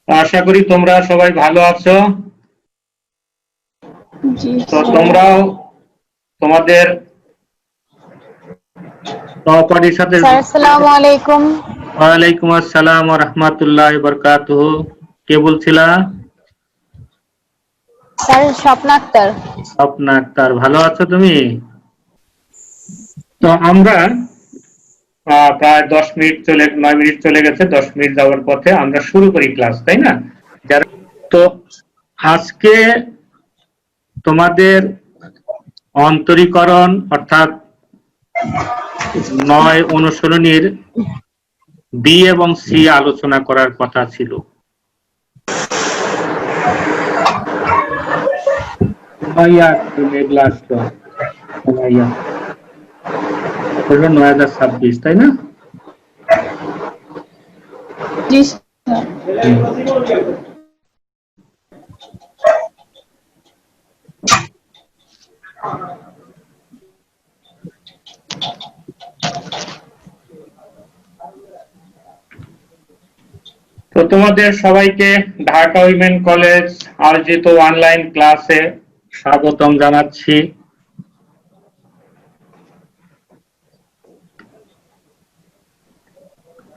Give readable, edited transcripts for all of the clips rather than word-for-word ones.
আশা করি তোমরা সবাই ভালো আছো। তো তোমরাও তোমাদের সহপাঠীর সাথে। আসসালামু আলাইকুম। ওয়ালাইকুম আসসালাম ওয়া রাহমাতুল্লাহি ওয়া বারাকাতুহু। কে বলছিলা? স্যার স্বপ্না আক্তার। স্বপ্না আক্তার, ভালো আছো তুমি? তো আমরা প্রায় 9 মিনিট চলে গেছে, 10 মিনিট যাওয়ার পথে আমরা শুরু করি ক্লাস, তাই না? যারা তো আজকে তোমাদের অন্তরীকরণ অর্থাৎ 9 অনুশীলনীর বি এবং সি আলোচনা করার কথা ছিল। মেঘলা আসলো 2026, তাই না? জি তো তোমাদের সবাইকে ঢাকা উইমেন কলেজ আয়োজিত অনলাইন ক্লাসে স্বাগতম জানাচ্ছি।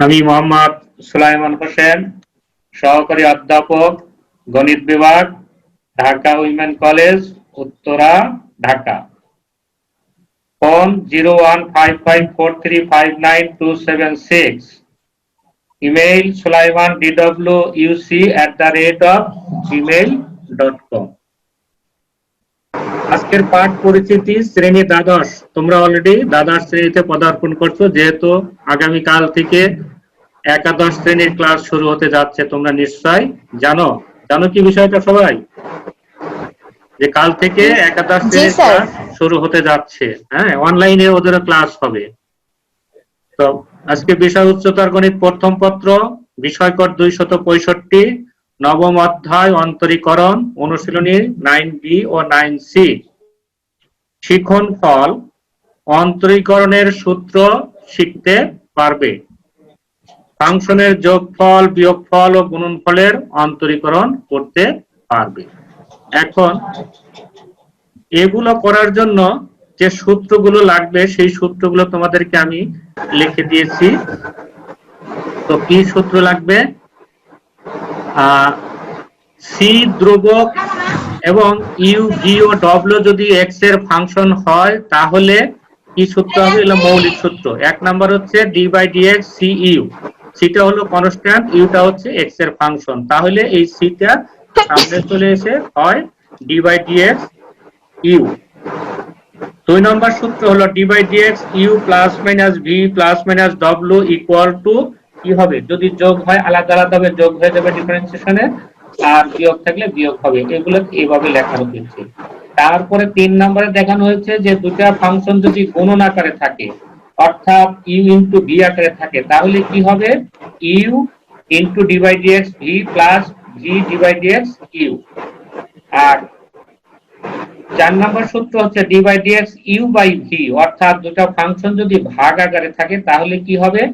আমি মোহাম্মদ সুলাইমান হোসেন, সহকারী অধ্যাপক, গণিত বিভাগ, Dhaka women college, Uttara, Dhaka. Phone 01554359 276। Email sulaiman@gmail.com। আজকের পাঠ পরিচিতি শ্রেণী দ্বাদশ। তোমরা অলরেডি দ্বাদশ শ্রেণীতে পদার্পণ করছো, যেহেতু আগামীকাল থেকে একাদশ শ্রেণীর ক্লাস শুরু হতে যাচ্ছে। তোমরা নিশ্চয় জানো কি বিষয়টা সবাই, যে কাল থেকে একাদশ শ্রেণীর ক্লাস শুরু হতে যাচ্ছে। হ্যাঁ, অনলাইনে ওদেরও ক্লাস হবে। তো আজকে বিষয় উচ্চতর গণিত প্রথম পত্র, বিষয়কর 265, নবম অধ্যায় অন্তরীকরণ, অনুশীলনী 9B ও 9C। শিখন ফল, অন্তরীকরণের সূত্র শিখতে পারবে। ফাংশনের যোগফল, বিয়োগফল ও গুণনফলের অন্তরীকরণ করতে পারবে। এখন এগুলো করার জন্য যে সূত্রগুলো লাগবে সেই সূত্রগুলো তোমাদেরকে আমি লিখে দিয়েছি। তো কি সূত্র লাগবে? সি ধ্রুবক এবং ইউ, ভি ও ডব্লিউ যদি এক্স এর ফাংশন হয় তাহলে কি সূত্র হবে? এগুলো মৌলিক সূত্র। এক নাম্বার হচ্ছে d by d x c u. সিটা হলো কনস্ট্যান্ট, ইউটা হচ্ছে এক্স এর ফাংশন। তাহলে এই সিটা সামনে চলে এসে হয় d by d x u. 2 number সূত্র হলো d by d x u plus minus v plus minus ডব্লিউ ইকুয়াল টু কি হবে? যদি যোগ হয় আলাদা আলাদা ভাবে যোগ হয়ে যাবে ডিফারেন্সিয়েশনে, আর বিয়োগ থাকলে বিয়োগ হবে। এগুলো এইভাবে লেখানো হয়েছে। তারপরে 3 নম্বরে দেখানো হয়েছে যে দুটা ফাংশন যদি গুণন আকারে থাকে, অর্থাৎ ইউ ইনটু ভি আকারে থাকে, তাহলে কি হবে? U into d by d x v plus v d by d x u. আর 4 নম্বর সূত্র হচ্ছে d by d x u by v, অর্থাৎ দুটো ফাংশন যদি ভাগ আকারে থাকে তাহলে কি হবে?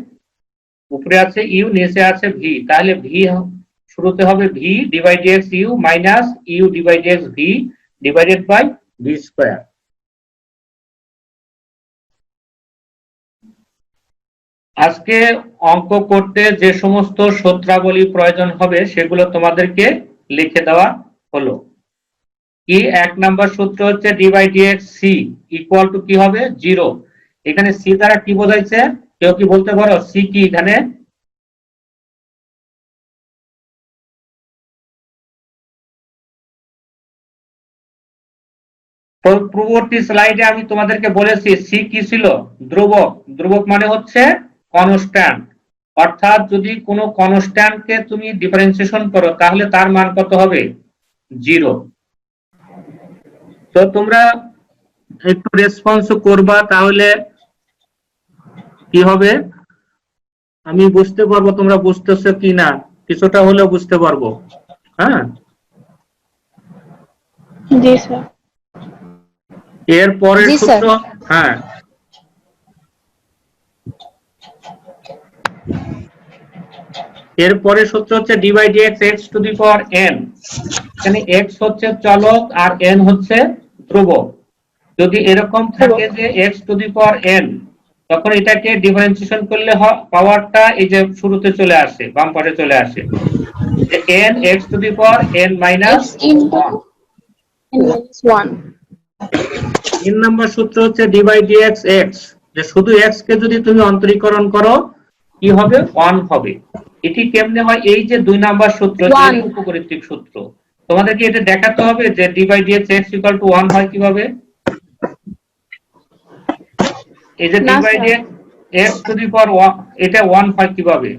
উপরে আছে ইউ, নিচে আছে ভি, তাহলে ভি শুরুতে হবে v d by d x u minus u d by d x v divided by v square. আজকে অঙ্ক করতে যে সমস্ত সূত্রাবলী প্রয়োজন হবে সেগুলো তোমাদেরকে লিখে দেওয়া হলো। কি 1 নাম্বার সূত্র হচ্ছে d by d x c equal to কি হবে? 0। এখানে সি দ্বারা কি বোঝাইছে? কেউ কি বলতে পারো সি কি এখানে? পূর্ববর্তী স্লাইডে আমি তোমাদেরকে বলেছি সি কি ছিল? ধ্রুবক। ধ্রুবক মানে হচ্ছে কনস্ট্যান্ট, অর্থাৎ যদি কোনো কনস্ট্যান্টকে তুমি ডিফারেন্সিয়েশন করো তাহলে তার মান কত হবে? 0। তো তোমরা একটু রেসপন্স করবা, তাহলে কি হবে আমি বুঝতে পারবো তোমরা বুঝতেছো কি না, কিছুটা হলেও বুঝতে পারবো। হ্যাঁ, জি স্যার। এর পরের সূত্র, হ্যাঁ, এরপরে সূত্র হচ্ছে d by d x x to the power n. এখানে এক্স হচ্ছে চলক আর এন হচ্ছে ধ্রুবক। যদি এরকম থাকে যে x to the power N, তখন এটাকে ডিফারেন্সিয়েশন করলে পাওয়ারটা এই যে শুরুতে চলে আসে, বাম পাশে চলে আসে, যে N x to the power n minus x into 1। n minus 1. 3 নম্বর সূত্র হচ্ছে ডি বাই ডিএক্স এক্স, যে শুধু এক্স কে যদি তুমি অন্তরীকরণ করো কি হবে, 1 হবে। এটি কেমনে হয়, এই যে 2 নাম্বার সূত্র, এর 1. উপকৃতিক সূত্র। তোমাদেরকে এটা দেখাতে হবে যে d by d x x equal to 1 হয় কিভাবে। এই যে ডি না by sir. D x x to the power 1, এটা 1 হয় কিভাবে।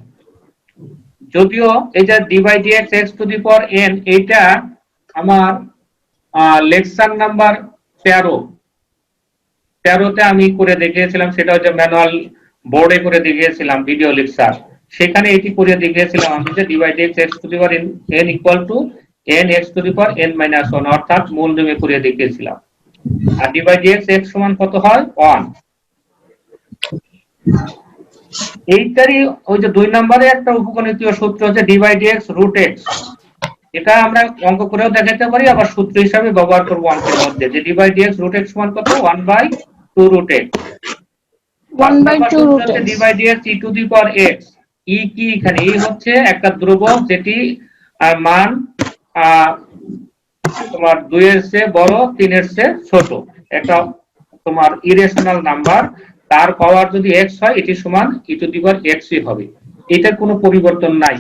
যদিও এই যে d by d x x to the power n, এটা আমার লেকচার নাম্বার 13তে আমি করে দেখিয়েছিলাম, সেটা হচ্ছে ম্যানুয়াল বোর্ডে করে দেখিয়েছিলাম ভিডিও লেকচার। সেখানে এটি করে দেখিয়েছিলাম আমি যে d by d x x to the power n equal to n x to the power n minus 1, অর্থাৎ মূল নিয়মে করে দেখিয়েছিলাম। আর ডি বাই ডিএক্স এক্স সমান কত হয়, 1। এইটারই ওই যে 2 নম্বরে একটা উপগণিতীয় সূত্র হচ্ছে d by d x root x. এটা আমরা অঙ্ক করেও দেখাতে পারি, আবার সূত্র হিসাবে ব্যবহার করব অঙ্কের মধ্যে, যে d by d x root x সমান কত, 1/2 root x. 1/2 root x. D by d x e to the power x. E কি, এখানে ই হচ্ছে একটা ধ্রুবক যেটি মান তোমার 2 এর চেয়ে বড়, 3 এর চেয়ে ছোট, একটা তোমার ইরেশনাল নাম্বার। তার পাওয়ার যদি এক্স হয়, এটি সমান ই টু দি পাওয়ার এক্স ই হবে। এটার কোনো পরিবর্তন নাই।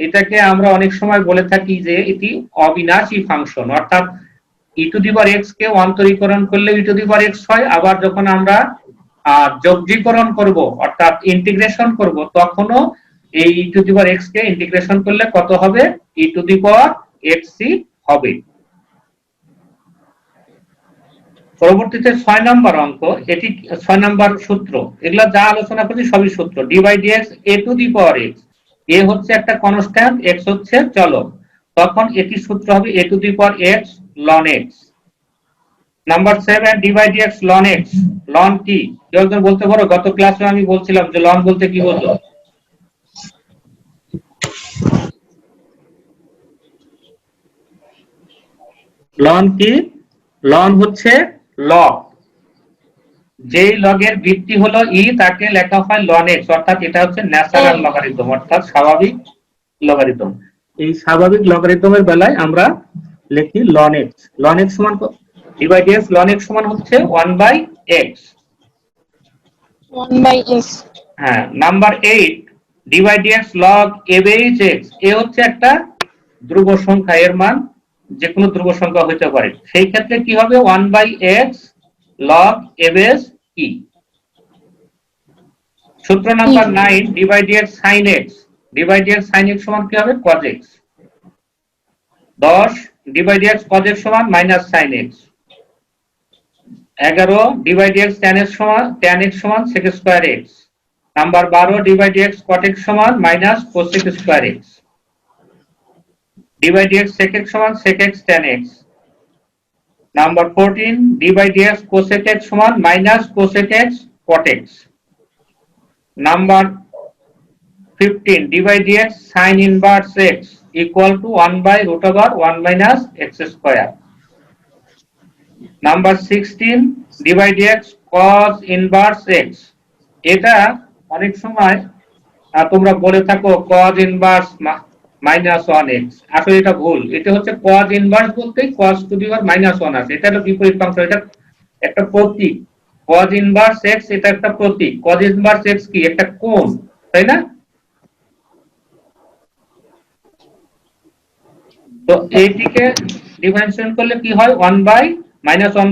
এটাকে আমরা অনেক সময় বলে থাকি যে এটি অবিনাশী ফাংশন, অর্থাৎ ই টু দি পাওয়ার এক্স কে অন্তরীকরণ করলে ই টু দি পাওয়ার এক্স হয়, আবার যখন আমরা যোগজীকরণ করব অর্থাৎ ইন্টিগ্রেশন করব, তখনও এই e to the power x কে ইন্টিগ্রেশন করলে কত হবে, ই টু দি পাওয়ার এক্স ই হবে। পরবর্তীতে 6 নম্বর অঙ্ক, এটি 6 নম্বর সূত্র। এগুলা যা আলোচনা করছি সবই সূত্র। D by d x a to the power x, a হচ্ছে একটা কনস্ট্যান্ট, এক্স হচ্ছে চলক, তখন এটি সূত্র হবে a to the power x ln x. Number 7 d by d x ln x. Ln কি, কেউ একজন বলতে পারো? গত ক্লাসে আমি বলছিলাম যে লন বলতে কি বোঝো। লন কি, লন হচ্ছে লগ। যেই লগের ভিত্তি হলো ই, তাকে লেখা হয় লন এক্স, অর্থাৎ এটা হচ্ছে ন্যাচারাল লগারিদম, অর্থাৎ স্বাভাবিক লগারিদম। এই স্বাভাবিক লগারিদমের বেলায় আমরা লিখি লন এক্স। লন এক্স সমান d by d x ln x সমান হচ্ছে 1/x। 1/s. হ্যাঁ। Number 8 d by d x log a base x. A হচ্ছে একটা ধ্রুব সংখ্যা, এর মান যে কোনো ধ্রুব সংখ্যা হতে পারে, সেই ক্ষেত্রে কি হবে, 1/x log a base e. সূত্র number 9 d by d x sine x. D by d x sine x সমান কি হবে, cos x. 10 d by d x cos x সমান minus sine x. 11 d by d x tan x সমান tan x সমান sec square x। Number 12 d by d x cot x সমান minus cosec square x। D by d x sec x সমান sec x tan x। Number 14 d by dx cosec x সমান minus cosec x cot x। Number 15 d by d x sin inverse x equal to 1/√1 minus x square. Number 16 d by d x cos inverse x। এটা অনেক সময় তোমরা বলে থাকো cos inverse -1x, আসলে এটা ভুল। এটা হচ্ছে cos ইনভার্স বলতে cos টু দি পাওয়ার -1 আছে, এটা হলো বিপরীত ফাংশন, এটা একটা প্রতীক। cos ইনভার্স x এটা একটা প্রতীক। cos ইনভার্স x কি, একটা কোণ, তাই না? তো এইটিকে ডিফারেন্সিয়েট করলে কি হয়, 1/(1/√1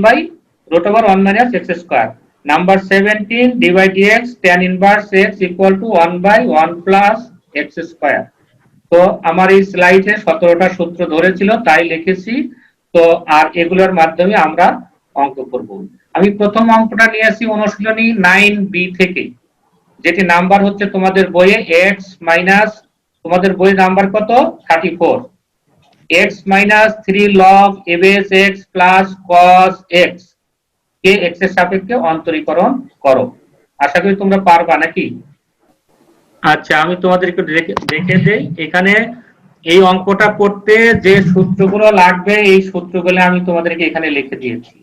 minus x square. Number 17 d by d x tan inverse x equal to 1/1 plus x square. তো আমার এই স্লাইডে 17টা সূত্র ধরেছিল, তাই লিখেছি। তো আর এগুলোর মাধ্যমে আমরা অঙ্ক করব। আমি প্রথম অঙ্কটা নিয়ে আসি অনুশীলনী 9b থেকে, যেটি নাম্বার হচ্ছে তোমাদের বইয়ে x মাইনাস, তোমাদের বইয়ের নাম্বার কত, 34। x minus 3 log a base x plus cos x K x এর সাপেক্ষে অন্তরীকরণ করো। আশা করি তোমরা পারবা নাকি? আচ্ছা, আমি তোমাদেরকে দেখে দেই। এখানে এই অঙ্কটা করতে যে সূত্রগুলো লাগবে এই সূত্রগুলো আমি তোমাদেরকে এখানে লিখে দিয়েছি।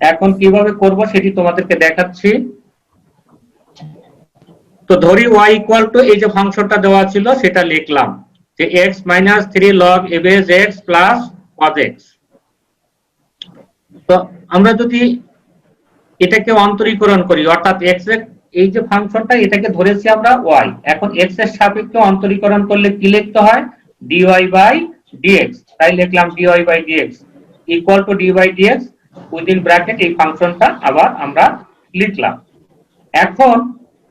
এখন কিভাবে করব সেটি তোমাদেরকে দেখাচ্ছি। তো ধরি y ইকুয়াল টু এই যে ফাংশনটা দেওয়া ছিল সেটা লিখলাম যে x minus 3 log a base x plus cos x। তো আমরা যদি এটাকে অন্তরীকরণ করি, অর্থাৎ x এর এই যে ফাংশনটা এটাকে ধরেছি আমরা y, এখন x এর সাপেক্ষে অন্তরীকরণ করলে কি লিখতে হয়, dy বাই dx। তাই লিখলাম dy by dx equal to d by dx within bracket এই ফাংশনটা আবার আমরা লিখলাম। এখন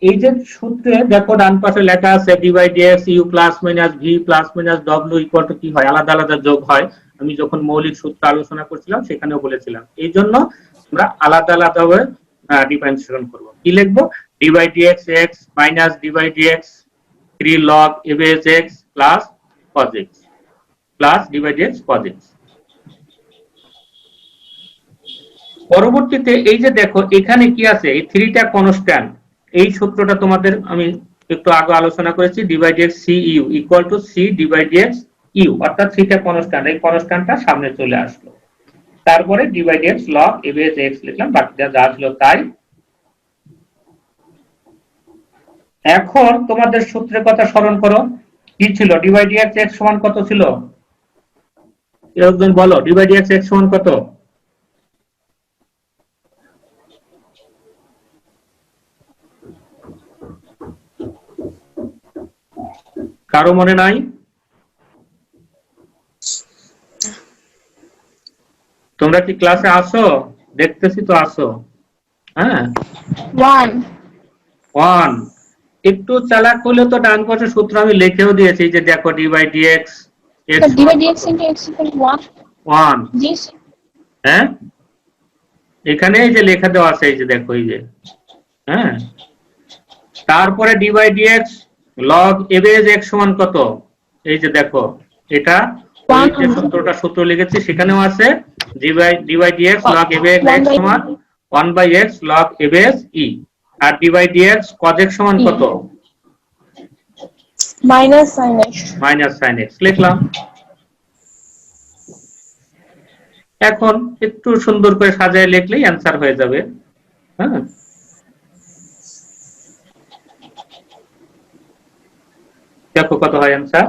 এই যে সূত্রে দেখো ডান পাশে লেখা আছে d by dx u plus minus v plus minus w equal to কি হয়, আলাদা আলাদা যোগ হয়। আমি যখন মৌলিক সূত্র আলোচনা করছিলাম সেখানেও বলেছিলাম। এই জন্য আমরা আলাদা আলাদা ভাবে ডিফারেন্সিয়েশন করব। কি লিখবো, d by dx x minus d by dx 3 log a base x plus cos x plus d by dx cos x। পরবর্তীতে এই যে দেখো এখানে কি আছে, এই 3টা কনস্ট্যান্ট, এই সূত্রটা তোমাদের আমি একটু আগে আলোচনা করেছি, d by dx cu equal to c d by dx u, অর্থাৎ 3টা কনস্ট্যান্ট, এই কনস্ট্যান্টটা সামনে চলে আসলো। তারপরে d by dx log a base x লিখলাম, বাকিটা যা ছিল তাই। এখন তোমাদের সূত্রের কথা স্মরণ করো, কি ছিল, d বাই dx x সমান কত ছিল, একজন বলো, d বাই dx x সমান কত? কারো মনে নাই? তোমরা কি ক্লাসে আসো? দেখতেছি তো আসো। হ্যাঁ, 1 একটু চালাক হলে তো ডান পাশে সূত্র আমি লিখেও দিয়েছি, যে দেখো d by dx x d by dx into x equals 1 yes হ্যাঁ, এখানে এই যে লেখা দেওয়া আছে, এই যে দেখো এই যে, হ্যাঁ। তারপরে d by dx log a base x সমান কত, এই যে দেখো এটা যে সূত্র লিখেছি সেখানেও আছে d by dx log a base x সমান 1 by x log a base e, আর d by dx cos x সমান কত, minus sin x লিখলাম। এখন একটু সুন্দর করে সাজিয়ে লিখলেই অ্যান্সার হয়ে যাবে। হ্যাঁ, দেখো কত হয় অ্যান্সার,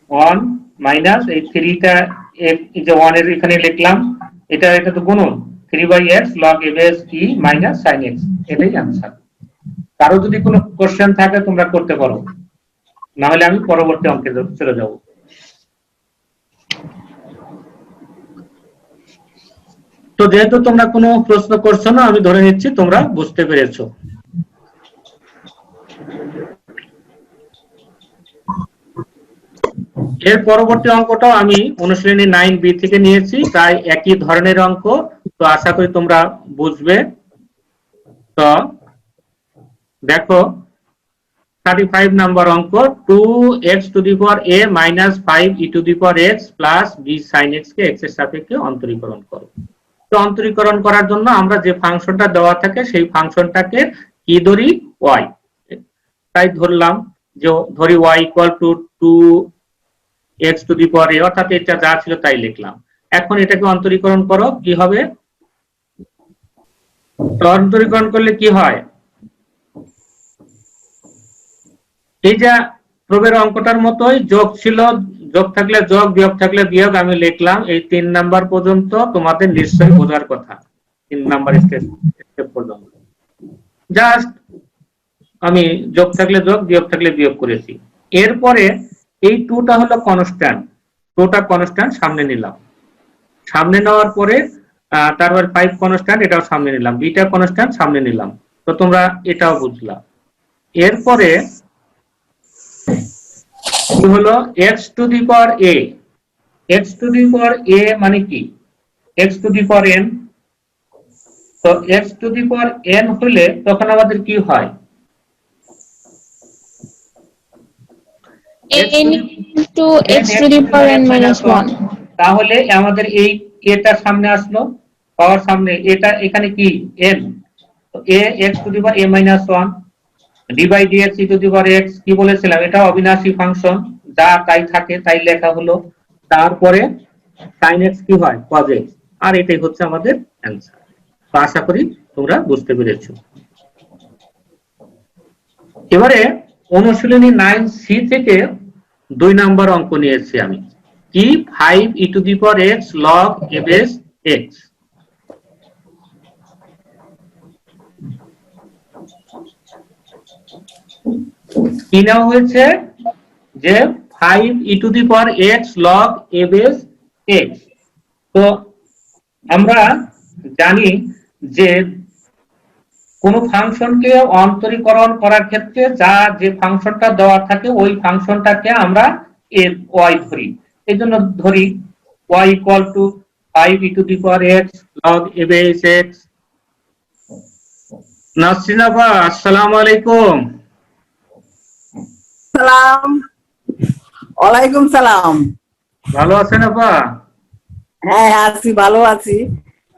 1 মাইনাস এই 3টা এই যে 1 এর এখানে লিখলাম, এটা তো গুণন 3 by x log a base e minus sin x, এটাই অ্যান্সার। কারো যদি কোনো কোশ্চেন থাকে তোমরা করতে পারো, না হলে আমি পরবর্তী অঙ্কে চলে যাব। তো যেহেতু তোমরা কোনো প্রশ্ন করছো না, আমি ধরে নিচ্ছি তোমরা বুঝতে পেরেছো। এর পরবর্তী অঙ্কটাও আমি অনুশীলনী 9b থেকে নিয়েছি, প্রায় একই ধরনের অঙ্ক, তো আশা করি তোমরা বুঝবে। তো দেখো 35 নম্বর অঙ্ক, 2x two the power a minus 5 e to the power x plus b sin x K x এর সাপেক্ষে অন্তরীকরণ করো। তো অন্তরীকরণ করার জন্য আমরা যে ফাংশনটা দেওয়া থাকে সেই ফাংশনটাকে কি ধরি, y, তাই ধরলাম যে ধরি y equal to 2x two the power a, অর্থাৎ এটা যা ছিল তাই লিখলাম। এখন এটাকে অন্তরীকরণ করো, কি হবে, অন্তরীকরণ করলে কি হয়, এই যে প্রবের অঙ্কটার মতোই যোগ ছিল, যোগ থাকলে যোগ, বিয়োগ থাকলে বিয়োগ, আমি লিখলাম। এই 3 নাম্বার পর্যন্ত তোমাদের নিশ্চয়ই বোঝার কথা, 3 নাম্বার স্টেপ পর্যন্ত জাস্ট আমি যোগ থাকলে যোগ, বিয়োগ থাকলে বিয়োগ করেছি। এরপরে এই 2টা হলো কনস্ট্যান্ট, 2টা কনস্ট্যান্ট সামনে নিলাম, সামনে নেওয়ার পরে তারপর 5 কনস্ট্যান্ট এটাও সামনে নিলাম, 2টা কনস্ট্যান্ট সামনে নিলাম। তো তোমরা এটাও বুঝলা। এরপরে কি হলো, x to the power a, x to the power a মানে কি, x to the power n। তো x to the power n হলে তখন আমাদের কি হয়, n into x to the power n minus 1, তাহলে আমাদের এই এটা সামনে আসলো, পাওয়ার সামনে, এটা এখানে কি n, তো a x to the power a minus 1, d by d x e to the power x কি বলেছিলাম, এটা অবিনাশী ফাংশন, যা তাই থাকে তাই লেখা হলো। তারপরে সাইন এক্স কি হয়, কজ এক্স, আর এটাই হচ্ছে আমাদের অ্যান্সার। তো আশা করি তোমরা বুঝতে পেরেছো। এবারে অনুশীলনী 9C থেকে 2 নম্বর অঙ্ক নিয়েছি আমি, কি 5 e to the power x log a base x. কি নেওয়া হয়েছে, যে 5 e to the power x log a base x. তো আমরা জানি যে কোন ফাংশনকে অন্তরীকরণ করার ক্ষেত্রে যা যে ফাংশনটা দেওয়া থাকে ওই ফাংশনটাকে আমরা এর ওয়াই ধরি। এই জন্য ধরি y equal to 5 e to the power x log a base x. Nasrin আপা, আসসালামু আলাইকুম। সালাম। ওয়ালাইকুম সালাম। ভালো আছেন আপা? হ্যাঁ আছি, ভালো আছি।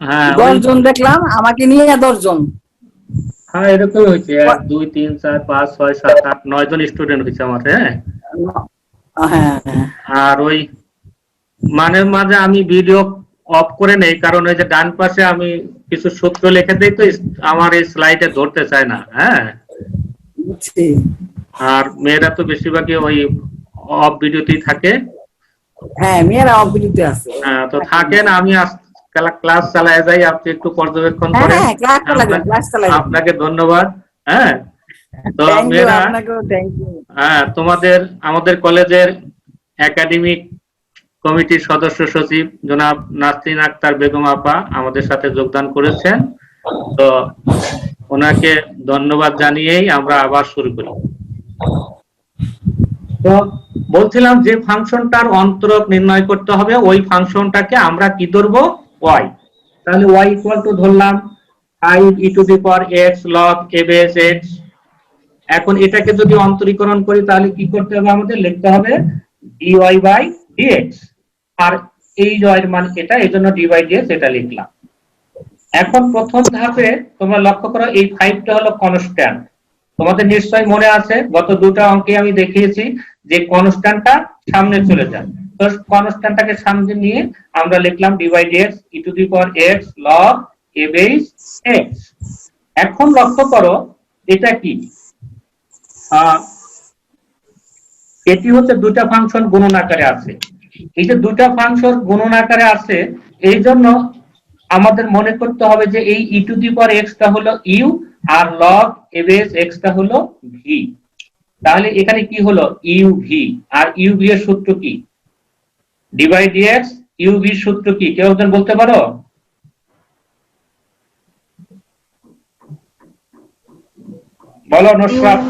হ্যাঁ 10 জন দেখলাম, আমাকে নিয়ে 10 জন। হ্যাঁ এরকম হয়েছে, 1 2 3 4 5 6 7 8 9 জন স্টুডেন্ট হয়েছে আমার। হ্যাঁ হ্যাঁ আর ওই মাঝে মাঝে আমি ভিডিও অফ করে নেই, কারণ ওই যে ডান পাশে আমি কিছু সূত্র লিখে দেই, তো আমার এই স্লাইডে ধরতে চায় না। হ্যাঁ বুঝছি। আর মেয়েরা তো বেশিরভাগই ওই অফ ভিডিওতেই থাকে। হ্যাঁ মেয়েরা অবিরুদ্ধে আছে। তো থাকেন, আমি ক্লাস চালায় যাই, আপনি একটু পর্যবেক্ষণ করেন। হ্যাঁ ক্লাস চালাবেন, ক্লাস চালাবেন। আপনাকে ধন্যবাদ। হ্যাঁ তো থ্যাংক ইউ, মেয়েরা, আপনাকেও থ্যাংক ইউ। হ্যাঁ তোমাদের আমাদের কলেজের একাডেমিক কমিটির সদস্য সচিব জনাব নাসরিন আক্তার বেগম আপা আমাদের সাথে যোগদান করেছেন। তো ওনাকে ধন্যবাদ জানিয়েই আমরা আবার শুরু করি। তো বলছিলাম যে ফাংশনটার অন্তরক নির্ণয় করতে হবে, ওই ফাংশনটাকে আমরা কি ধরবো, y। তাহলে y ইকুয়াল টু ধরলাম 5 e to the power x log a base x। এখন এটাকে যদি অন্তরীকরণ করি তাহলে কি করতে হবে, আমাদের লিখতে হবে dy বাই dx, আর এই y এর মান এটা, এই জন্য d বাই dx এটা লিখলাম। এখন প্রথম ধাপে তোমরা লক্ষ্য করো, এই 5টা হলো কনস্ট্যান্ট। তোমাদের নিশ্চয়ই মনে আছে, গত দুটো অঙ্কে আমি দেখিয়েছি যে কনস্ট্যান্টটা সামনে চলে যায়। তো কনস্ট্যান্টটাকে সামনে নিয়ে আমরা লিখলাম d by dx e to the power x log a base x। এখন লক্ষ্য করো এটা কি, এটি হচ্ছে দুটা ফাংশন গুণন আকারে আছে। এই যে দুটা ফাংশন গুণন আকারে আছে, এই জন্য আমাদের মনে করতে হবে যে এই e to the power x টা হলো u R log a base x টা হলো v। তাহলে এখানে কি হলো, uv। আর uv এর সূত্র কি, d বাই dx uv এর সূত্র কি, কেউ একজন বলতে পারো? বলো Nusrat,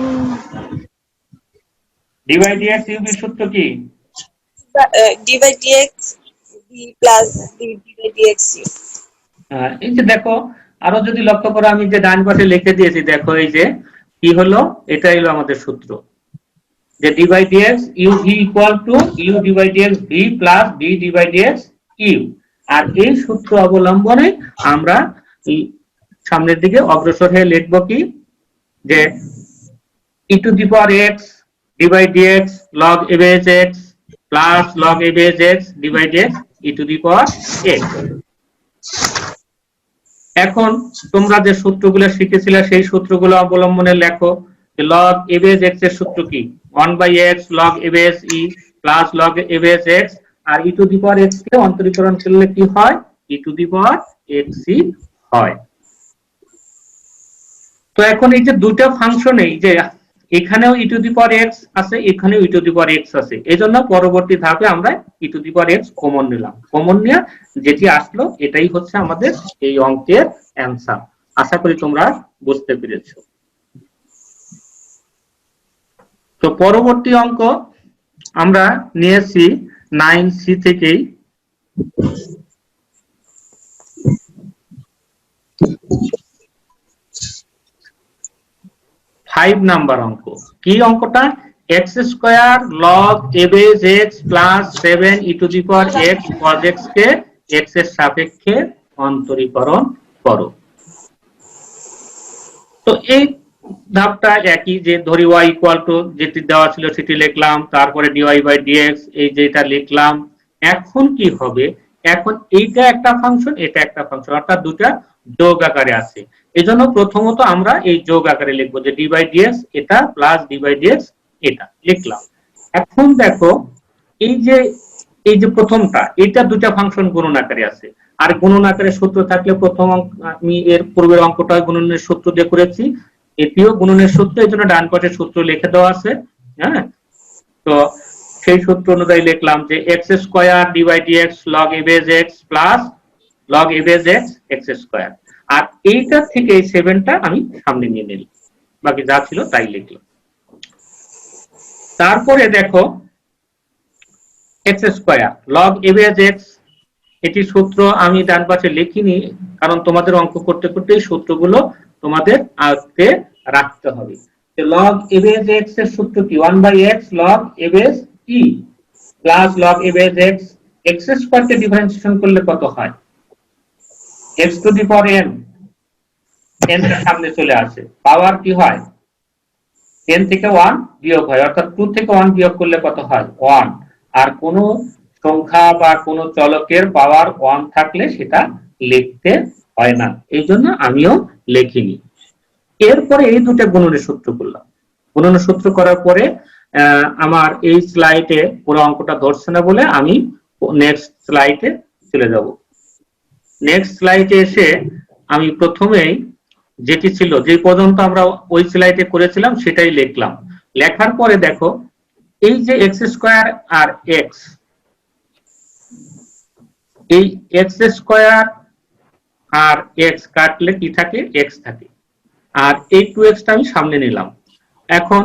d by dx uv এর সূত্র কি? d by dx b plus d by dx u। এই যে দেখো, আরো যদি লক্ষ্য করো আমি যে ডান পাশে লিখে দিয়েছি, দেখো এই যে কি হলো, এটাই হলো আমাদের সূত্র, যে d by dx uv equal to u d by dx v plus v d by dx u। আর এই সূত্র অবলম্বনে আমরা সামনের দিকে অগ্রসর হয়ে লিখবো কি, যে e to the power x d by dx log a base x plus log a base x d by dx e to the power x। এখন তোমরা যে সূত্রগুলো শিখেছিলে সেই সূত্রগুলো অবলম্বনে লেখো। log a base x এর সূত্র কি, 1 by x log a base e plus log a base x, আর e to the power x কে অন্তরীকরণ করলে কি হয়, e to the power x e হয়। তো এখন এই যে দুটো ফাংশন, এই যে এখানেও ই টু দি পাওয়ার এক্স আছে, এখানেও ই টু দি পাওয়ার এক্স আছে, এজন্য পরবর্তী ধাপে আমরা e to the power x common নিলাম। কমন নিয়ে যেটি আসলো এটাই হচ্ছে আমাদের এই অঙ্কের অ্যান্সার। আশা করি তোমরা বুঝতে পেরেছো। তো পরবর্তী অঙ্ক আমরা নিয়েছি 9C থেকেই। 5 নাম্বার অঙ্ক। কি অঙ্কটা, x square log a base x plus 7 e to the power x cos x K x এর সাপেক্ষে অন্তরীকরণ করো। তো এই ধাপটা একই, যে ধরি y ইকুয়াল টু যেটি দেওয়া ছিল সেটি লিখলাম, তারপরে dy বাই dx এই যেটা লিখলাম। এখন কি হবে, এখন এইটা একটা ফাংশন, এটা একটা ফাংশন, অর্থাৎ দুটা যোগ আকারে আছে। এজন্য প্রথমত আমরা এই যোগ আকারে লিখবো যে d বাই dx এটা প্লাস d বাই dx এটা লিখলাম। এখন দেখো এই যে প্রথমটা, এটা দুটা ফাংশন গুণন আকারে আছে। আর গুণন আকারে সূত্র থাকলে প্রথম আমি এর পূর্বের অঙ্কটা গুণনের সূত্র দিয়ে করেছি, এটিও গুণনের সূত্র, এই জন্য ডান পাশের সূত্র লিখে দেওয়া আছে। হ্যাঁ, তো সেই সূত্র অনুযায়ী লিখলাম যে x square d by d x log a base x plus log a base x x square. আর এইটা থেকে এই 7টা আমি সামনে নিয়ে নিলাম, বাকি যা ছিল তাই লিখলাম। তারপরে দেখো x square log a base x, এটি সূত্র আমি ডান পাশে লিখিনি, কারণ তোমাদের অঙ্ক করতে করতে এই সূত্রগুলো তোমাদের আয়ত্তে রাখতে হবে। লগ এ বেজ এক্স এর সূত্র কি, 1/x log a base E plus log a base x. X square K differentiation করলে কত হয়, x to the power n, n এর সামনে চলে আসে, পাওয়ার কি হয় n থেকে 1 বিয়োগ হয়, অর্থাৎ 2 থেকে 1 বিয়োগ করলে কত হয় 1। আর কোন সংখ্যা বা কোন চলকের পাওয়ার 1 থাকলে সেটা লিখতে হয় না, এই জন্য আমিও লিখিনি। এরপরে এই দুটো গুণনের সূত্র করলাম, গুণনের সূত্র করার পরে আমার এই স্লাইডে পুরো অঙ্কটা ধরছে না বলে আমি নেক্সট স্লাইডে চলে যাব। নেক্সট স্লাইডে এসে আমি প্রথমেই যেটি ছিল, যে পর্যন্ত আমরা ওই স্লাইডে করেছিলাম সেটাই লিখলাম। লেখার পরে দেখো এই যে এক্স স্কয়ার আর এক্স, এই এক্স স্কয়ার আর এক্স কাটলে কি থাকে, এক্স থাকে, আর এই 2x টা আমি সামনে নিলাম। এখন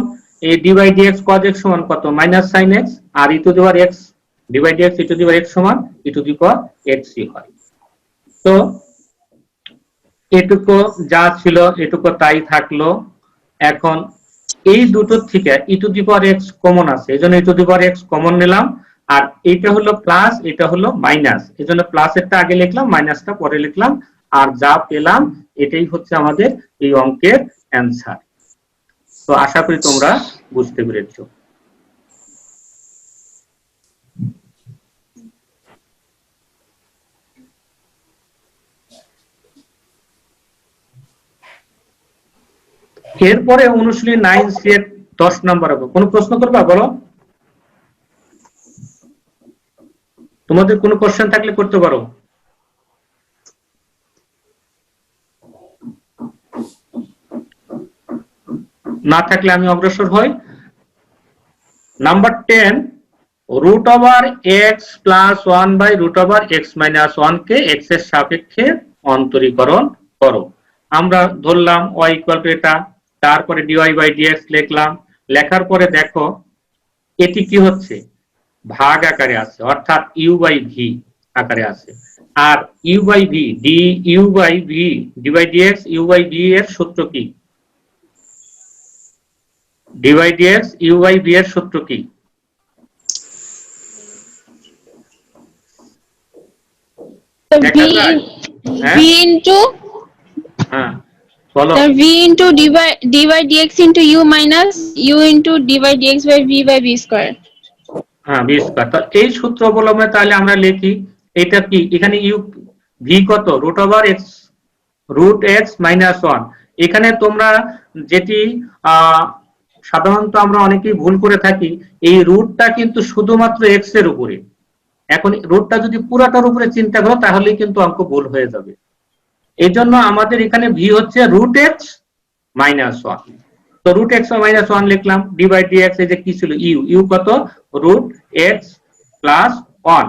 এই d by dx cos x সমান কত, মাইনাস sin x, আর e to the power x d by dx e to the power x সমান e to the power x হয়। তো এটুকু যা ছিল এটুকু তাই থাকলো। এখন এই দুটো থেকে e to the power x common আছে, এজন্য e to the power x common নিলাম, আর এটা হলো প্লাস এটা হলো মাইনাস, এজন্য প্লাসেরটা আগে লিখলাম মাইনাসটা পরে লিখলাম, আর যা পেলাম এটাই হচ্ছে আমাদের এই অঙ্কের অ্যান্সার। তো আশা করি তোমরা বুঝতে পেরেছো। এরপরে অনুশীলনী 9C এর 10 নাম্বার হবে। কোনো প্রশ্ন করবা, বলো, তোমাদের কোনো কোশ্চেন থাকলে করতে পারো। না থাকলে আমি অগ্রসর হই। Number 10, root over x plus 1 by root over x minus 1 কে এক্স এর সাপেক্ষে অন্তরীকরণ করো। আমরা ধরলাম y ইকুয়াল টু এটা, তারপরে dy বাই dx লিখলাম। লেখার পরে দেখো এটি কি হচ্ছে, ভাগ আকারে আছে, অর্থাৎ u বাই v আকারে আছে। আর u by v d u by v d by dx u by v এর সূত্র কি, d by dx u by v এর সূত্র কি, v into হ্যাঁ বলো, v into d by dx into u minus u into d by dx by v square। হ্যাঁ v square. তো এই সূত্র অবলম্বনে তাহলে আমরা লিখি এটা কি, এখানে u v কত, রুট এক্স মাইনাস 1। এখানে তোমরা যেটি সাধারণত আমরা অনেকেই ভুল করে থাকি, এই রুটটা কিন্তু শুধুমাত্র এক্স এর উপরে। এখন রুটটা যদি পুরাটার উপরে চিন্তা করো তাহলে কিন্তু অঙ্ক ভুল হয়ে যাবে। এই জন্য আমাদের এখানে ভি হচ্ছে রুট এক্স মাইনাস 1। তো রুট এক্স মাইনাস 1 লিখলাম, ডি বাই ডি এক্স, এই যে কি ছিল ইউ, ইউ কত, রুট এক্স প্লাস 1,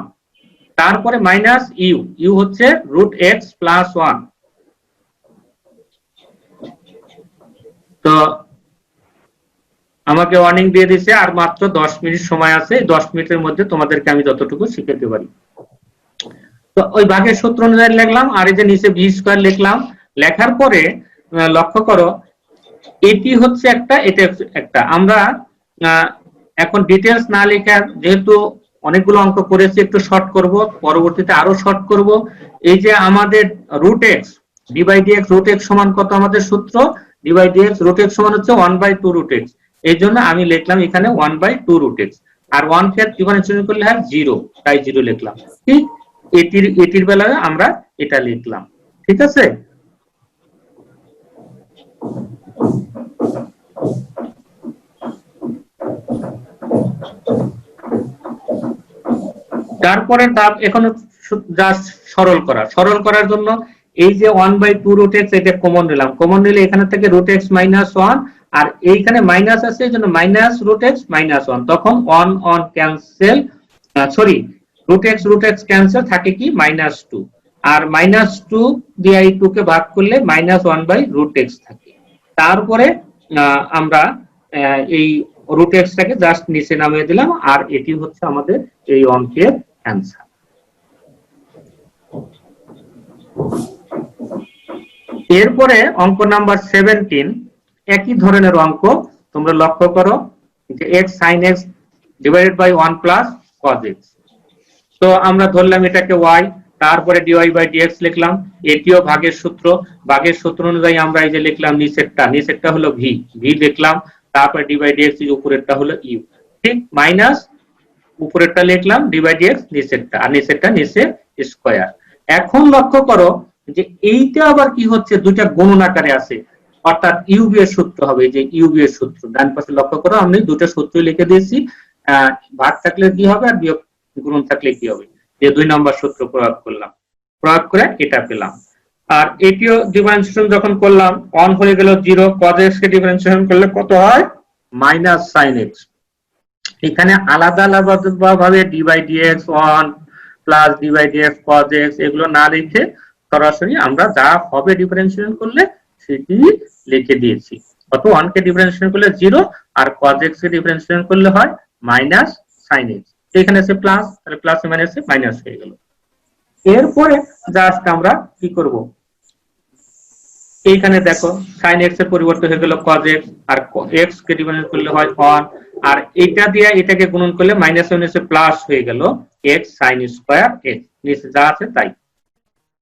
তারপরে মাইনাস ইউ, ইউ হচ্ছে রুট এক্স প্লাস 1। তো আমাকে ওয়ার্নিং দিয়ে দিয়েছে আর মাত্র 10 মিনিট সময় আছে, 10 মিনিটের মধ্যে তোমাদেরকে আমি যতটুকু শিখাতে পারি। তো ওই ভাগের সূত্র অনুযায়ী লিখলাম, আর এই যে নিচে ভি স্কয়ার লিখলাম। লেখার পরে লক্ষ্য করো এটি হচ্ছে একটা, এটা একটা। আমরা এখন ডিটেলস না লেখা, যেহেতু অনেকগুলো অঙ্ক করেছি, একটু শর্ট করব, পরবর্তীতে আরো শর্ট করব। এই যে আমাদের root x d by d x, root x সমান কত আমাদের সূত্র, dx root x সমান হচ্ছে 1/2 root x, এই জন্য আমি লিখলাম এখানে 1/2 root x, আর 1 কে ডিফারেন্সিয়েট করলে হয় 0, তাই 0 লিখলাম। ঠিক এটির বেলায় আমরা এটা লিখলাম। ঠিক আছে, তারপরে ধাপ এখন জাস্ট সরল করার জন্য এই যে 1/2 root x এটা কমন নিলাম, কমন নিলে এখানে থেকে root x - 1, আর এইখানে মাইনাস আছে এই জন্য মাইনাস root x - 1, তখন 1 cancel, sorry root x cancel, থাকে কি -2, আর -2 দিয়ে এই 2 কে ভাগ করলে -1/root x থাকে। তারপরে আমরা এই root x টাকে জাস্ট নিচে নামিয়ে দিলাম, আর এটি হচ্ছে আমাদের এই অঙ্কের অ্যান্সার। এরপরে অঙ্ক নাম্বার 17, একই ধরনের অঙ্ক, তোমরা লক্ষ্য করো যে x sin x divided by 1 plus cos x। তো আমরা ধরলাম এটাকে y, তারপরে dy/dx লিখলাম, এটিও ভাগের সূত্র অনুযায়ী আমরা এই যে লিখলাম নিচেরটা হলো v লিখলাম, তারপরে dy/dx উপরেরটা হলো u, ঠিক, মাইনাস উপরেরটা লিখলাম dy/dx নিচেরটা, আর নিচেরটা নিচে স্কয়ার। এখন লক্ষ্য করো যে এইটা আবার কি হচ্ছে, দুইটা গুণন আকারে আছে, অর্থাৎ ইউবি এর সূত্র হবে, যে ইউবি এর সূত্র ডান পাশে লক্ষ্য করো, আমি দুটো সূত্র লিখে দিয়েছি, ভাগ থাকলে কি হবে আর বিয়োগ গুণন থাকলে কি হবে, যে 2 নম্বর সূত্র প্রয়োগ করলাম, প্রয়োগ করে এটা পেলাম। আর এটিও ডিফারেন্সিয়েশন যখন করলাম 1 হয়ে গেল 0, cos x কে ডিফারেন্সিয়েশন করলে কত হয় -sin x। এখানে আলাদা ভাবে dy/dx 1 plus dy/dx cos x এগুলো না লিখে সরাসরি আমরা যা হবে ডিফারেন্সিয়েশন করলে সেটি লিখে দিয়েছি। অত 1 কে ডিফারেন্সিয়েশন করলে 0, আর cos x কে ডিফারেন্সিয়েশন করলে হয় -sin x, এখানে আছে প্লাস, তাহলে প্লাস মাইনাসে মাইনাস হয়ে গেল। এরপরে জাস্ট আমরা কি করব, এইখানে দেখো sin x এর পরিবর্তে হয়ে গেল cos x, আর x কে ডিফারেন্স করলে হয় 1, আর এটা দিয়ে এটাকে গুণন করলে মাইনাস মাইনাসে প্লাস হয়ে গেল x sin স্কয়ার x, নিচে যা আছে তাই।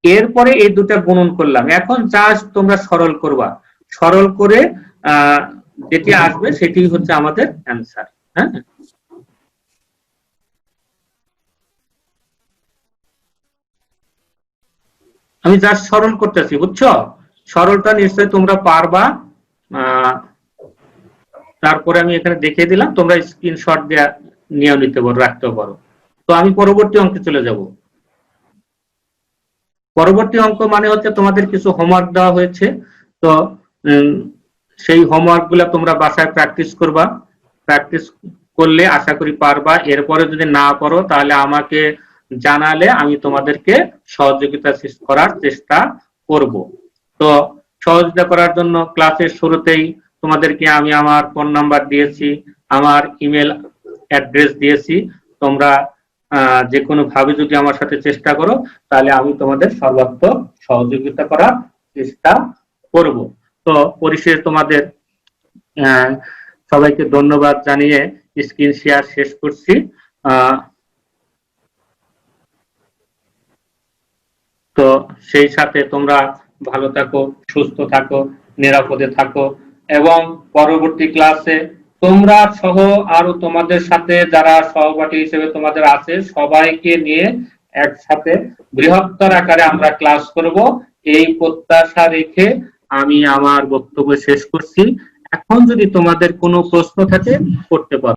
এরপরে এই দুটো গুণন করলাম, এখন জাস্ট তোমরা সরল করবা, সরল করে যেটি আসবে সেটি হচ্ছে আমাদের অ্যান্সার। হ্যাঁ, আমি জাস্ট সরল করতেছি, বুঝছো, সরলটা নিশ্চয়ই তোমরা পারবা। তারপরে আমি এখানে দেখিয়ে দিলাম, তোমরা স্ক্রিনশট দিয়ে নিয়ে নিতে পারো, রাখতে পারো। তো আমি পরবর্তী অঙ্কে চলে যাব। পরবর্তী অঙ্ক মানে হচ্ছে তোমাদের কিছু হোমওয়ার্ক দেওয়া হয়েছে, তো সেই হোমওয়ার্ক গুলা তোমরা বাসায় প্র্যাকটিস করবা, প্র্যাকটিস করলে আশা করি পারবা। এরপরে যদি না পারো তাহলে আমাকে জানালে আমি তোমাদেরকে সহযোগিতা করার চেষ্টা করব। তো সহযোগিতা করার জন্য ক্লাসের শুরুতেই তোমাদেরকে আমি আমার ফোন নাম্বার দিয়েছি, আমার ইমেল অ্যাড্রেস দিয়েছি, তোমরা যে কোনো ভাবে যদি আমার সাথে চেষ্টা করো তাহলে আমি তোমাদের সর্বাত্মক সহযোগিতা করার চেষ্টা করব। তো পরিশেষে তোমাদের সবাইকে ধন্যবাদ জানিয়ে স্ক্রিন শেয়ার শেষ করছি। তো সেই সাথে তোমরা ভালো থাকো, সুস্থ থাকো, নিরাপদে থাকো, এবং পরবর্তী ক্লাসে তোমরা সহ আরো তোমাদের সাথে যারা সহপাঠী হিসেবে তোমাদের আছে সবাইকে নিয়ে একসাথে বৃহত্তর আকারে আমরা ক্লাস করব, এই প্রত্যাশা রেখে আমি আমার বক্তব্য শেষ করছি। এখন যদি তোমাদের কোনো প্রশ্ন থাকে করতে পারো।